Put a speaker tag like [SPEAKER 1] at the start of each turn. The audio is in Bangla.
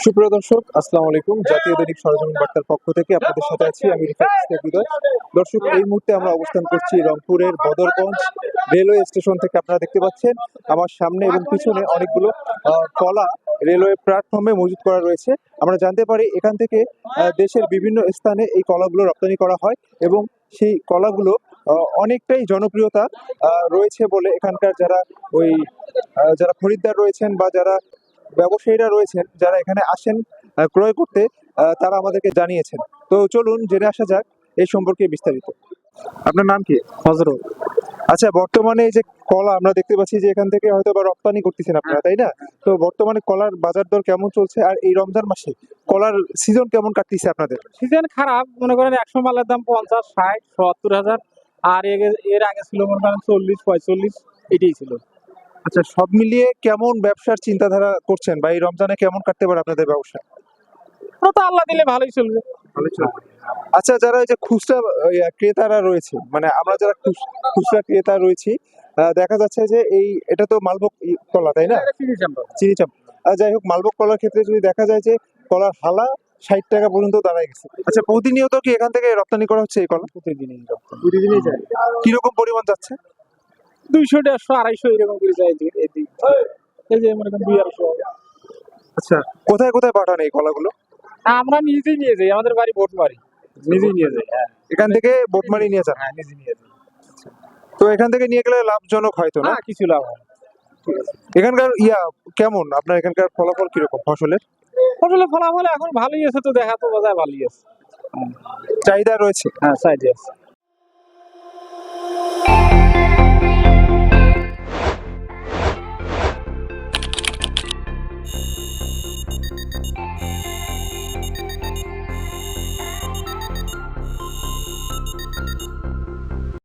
[SPEAKER 1] সুপ্রিয় দর্শক, আসসালামু আলাইকুম। জাতীয় দৈনিক সরেজমিন বার্তার পক্ষ থেকে আপনাদের সাথে আছি আমি রিফাত ইসলাম হৃদয়। দর্শক, এই মুহূর্তে আমরা অবস্থান করছি রংপুরের বদরগঞ্জ রেলওয়ে স্টেশন থেকে। আপনারা দেখতে পাচ্ছেন আমার সামনে এবং পিছনে অনেকগুলো কলা রেলওয়ে প্ল্যাটফর্মে মজুত করা রয়েছে। আমরা জানতে পারি এখান থেকে দেশের বিভিন্ন স্থানে এই কলাগুলো রপ্তানি করা হয় এবং সেই কলাগুলো অনেকটাই জনপ্রিয়তা রয়েছে বলে এখানকার যারা খরিদ্দার রয়েছেন বা যারা ব্যবসায়ীরা রয়েছেন, যারা এখানে আসেন ক্রয় করতে, তারা আমাদেরকে জানিয়েছেন। তো চলুন জেনে আসা যাক এই সম্পর্কে বিস্তারিত। আপনার নাম কি?
[SPEAKER 2] হজরত।
[SPEAKER 1] আচ্ছা, বর্তমানে এই যে কলা আমরা দেখতে পাচ্ছি যে এখান থেকে হয়তো বা রপ্তানি করতেছেন আপনারা, তাই না? তো বর্তমানে কলার বাজার দর কেমন চলছে, আর এই রমজান মাসে কলার সিজন কেমন কাটতেছে আপনাদের?
[SPEAKER 2] সিজন খারাপ, মনে করেন 100 মালের দাম 50, 60, 70 হাজার। আর এর আগে ছিল মনে করেন 40, 45, এটাই ছিল।
[SPEAKER 1] আচ্ছা, সব মিলিয়ে কেমন ব্যবসার চিন্তাধারা করছেন, বা এই রমজানে কেমন কাটতে পারে আপনাদের ব্যবসা?
[SPEAKER 2] ওটা তো আল্লাহ দিলে ভালোই চলবে।
[SPEAKER 1] আচ্ছা, যারা এই যে খুচরা ক্রেতারা রয়েছে, মানে আমরা যারা খুচরা ক্রেতা রয়েছি, দেখা যাচ্ছে যে এটা তো মালভোগ কলা, তাই না? চিনি চাম্পা। যাই হোক, মালভোগ কলার ক্ষেত্রে যদি দেখা যায় যে কলার হালা 60 টাকা পর্যন্ত দাঁড়ায় গেছে। আচ্ছা, প্রতিনিয়ত কি এখান থেকে রপ্তানি করা হচ্ছে এই কলা? প্রতিদিনই যায়। কিরকম পরিমাণ যাচ্ছে?
[SPEAKER 2] 200, 150, 250 এরকম করে যায়। এই যে মনে করেন 200-250।
[SPEAKER 1] আচ্ছা, কোথায় কোথায় পাঠান এই কলাগুলো?
[SPEAKER 2] আমরা নিজেই নিয়ে যাই, আমাদের বাড়ি বোটবাড়ি, নিজেই নিয়ে যাই। হ্যাঁ,
[SPEAKER 1] এখান থেকে বোটমারি নিয়ে যান?
[SPEAKER 2] হ্যাঁ, নিজে নিয়ে যাই।
[SPEAKER 1] তো এখান থেকে নিয়ে গেলে লাভজনক হয়তো না?
[SPEAKER 2] হ্যাঁ, কিছু লাভ হয়।
[SPEAKER 1] এখানকার কেমন, আপনার এখানকার ফলাফল কিরকম ফসলের?
[SPEAKER 2] ফলাফল এখন ভালোই আছে, তো দেখা তো বোঝায় ভালোই আছে।
[SPEAKER 1] চাহিদা রয়েছে?
[SPEAKER 2] হ্যাঁ, সাইডে আছে।